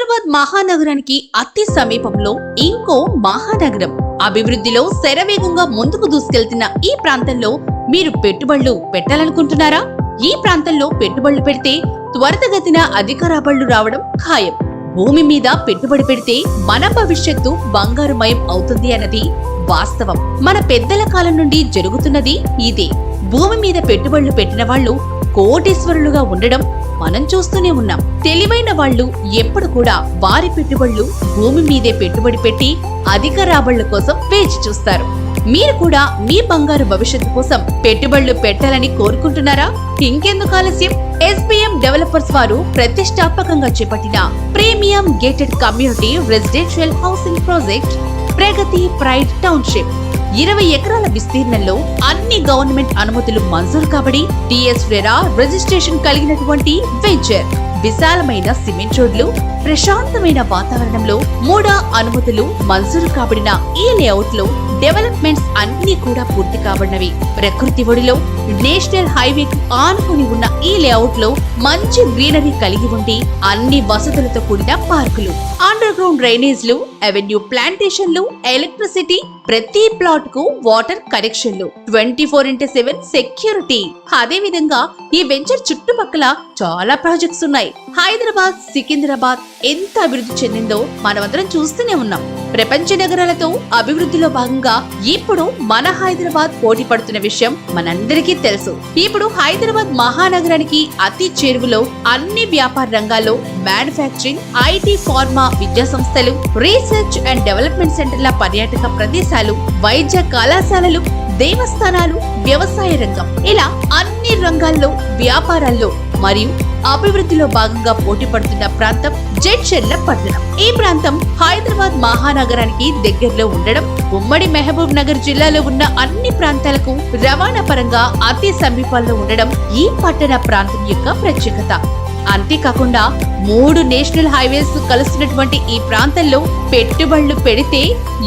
హైదరాబాద్ మహానగరానికి అతి సమీపంలో ఇంకో మహానగరం అభివృద్ధిలో శరవేగంగా ముందుకు దూసుకెళ్తున్న ఈ ప్రాంతంలో మీరు పెట్టుబడులు పెట్టాలనుకుంటున్నారా? ఈ ప్రాంతంలో పెట్టుబడులు పెడితే త్వరితగతిన అధిక రాబడులు రావడం ఖాయం. భూమి మీద పెట్టుబడి పెడితే మన భవిష్యత్తు బంగారుమయం అవుతుంది అన్నది వాస్తవం. మన పెద్దల కాలం నుండి జరుగుతున్నది ఇదే. భూమి మీద పెట్టుబడులు పెట్టిన వాళ్ళు కోటీశ్వరులుగా ఉండడం మనం చూస్తూనే ఉన్నాం. తెలివైన వాళ్ళు ఎప్పుడు కూడా వారి పెట్టుబడులు భూమి మీదే పెట్టుబడి పెట్టి అధిక రాబడుల కోసం వేచి చూస్తారు. మీరు కూడా మీ బంగారు భవిష్యత్తు కోసం పెట్టుబడులు పెట్టాలని కోరుకుంటున్నారా? ఇంకెందుకు ఆలస్యం? ఎస్బిఎం డెవలపర్స్ వారు ప్రతిష్టాత్మకంగా చేపట్టిన premium gated community residential housing project Pragathi pride township 20 ఎకరాల విస్తీర్ణంలో అన్ని గవర్నమెంట్ అనుమతులు మంజూరు కాబడి టిఎస్ రెరా రిజిస్ట్రేషన్ కలిగినటువంటి వెంచర్. విశాలమైన సిమెంట్ రోడ్లు, ప్రశాంతమైన వాతావరణంలో 3 అనుమతులు మంజూరు కాబడిన ఈ లేఅవుట్ లో డెవలప్మెంట్స్ అన్ని కూడా పూర్తి కాబడినవి. ప్రకృతి ఒడిలో నేషనల్ హైవేకు ఆనుకుని ఉన్న ఈ లేఅవుట్ లో మంచి గ్రీనరీ కలిగి ఉండి అన్ని వసతులతో కూడిన పార్కులు, అండర్ గ్రౌండ్ డ్రైనేజ్లు, అవెన్యూ ప్లాంటేషన్లు, ఎలక్ట్రిసిటీ, ప్రతి ప్లాట్ కు వాటర్ కనెక్షన్లు, 24/7 సెక్యూరిటీ. అదే విధంగా ఈ వెంచర్ చుట్టుపక్కల చాలా ప్రాజెక్ట్స్ ఉన్నాయి. హైదరాబాద్, సికింద్రాబాద్ ఎంత అభివృద్ధి చెందిందో మనమందరం చూస్తూనే ఉన్నాం. ప్రపంచ నగరాలతో అభివృద్ధిలో భాగంగా ఇప్పుడు మన హైదరాబాద్ పోటీ పడుతున్న విషయం మనందరికీ తెలుసు. ఇప్పుడు హైదరాబాద్ మహానగరానికి అతి చేరువలో అన్ని వ్యాపార రంగాల్లో మ్యానుఫ్యాక్చరింగ్, ఐటీ, ఫార్మా, విద్యా సంస్థలు, రీసెర్చ్ అండ్ డెవలప్మెంట్ సెంటర్ల, పర్యాటక ప్రదేశాలు, వైద్య కళాశాలలు, దేవస్థానాలు, వ్యవసాయ రంగం, ఇలా అన్ని రంగాల్లో వ్యాపారాల్లో మరియు అభివృద్ధిలో భాగంగా పోటీ పడుతున్న ప్రాంతం జడ్చర్ల పట్టణం. ఈ ప్రాంతం హైదరాబాద్ మహానగరానికి దగ్గరలో ఉండడం, ఉమ్మడి మహబూబ్ నగర్ జిల్లాలో ఉన్న అన్ని ప్రాంతాలకు రవాణా పరంగా అతి సమీపంలో ఉండడం ఈ పట్టణ ప్రాంతం యొక్క ప్రత్యేకత. అంతేకాకుండా 3 నేషనల్ హైవేస్ కలుస్తున్నటువంటి ఈ ప్రాంతంలో పెట్టుబడులు పెడితే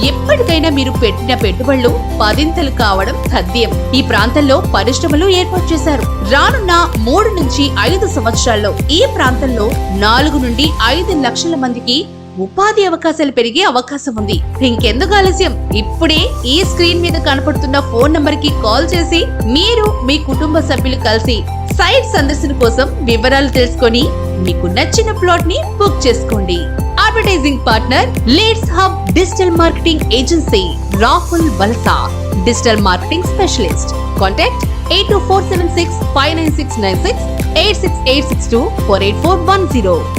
ఎప్పటికైనా మీరు పెట్టిన పెట్టుబడులు 10ంతలు కావడం తథ్యం. ఈ ప్రాంతంలో పరిశ్రమలు ఏర్పాటు చేశారు. రానున్న 3 నుంచి 5 సంవత్సరాల్లో ఈ ప్రాంతంలో 4 నుండి 5 లక్షల మందికి ఉపాధి అవకాశాలు పెరిగే అవకాశం ఉంది. ఇంకెందుకు ఆలస్యం? ఇప్పుడే ఈ స్క్రీన్ మీద కనపడుతున్న ఫోన్ నంబర్ కి కాల్ చేసి మీరు మీ కుటుంబ సభ్యులు కలిసి సైట్ సందర్శన కోసం వివరాలు తెలుసుకొని మీకు నచ్చిన ప్లాట్ ని బుక్ చేసుకోండి. Advertising partner leads hub digital marketing agency, Rahul Valasa, digital marketing specialist. Contact 8247659696 86862 48410.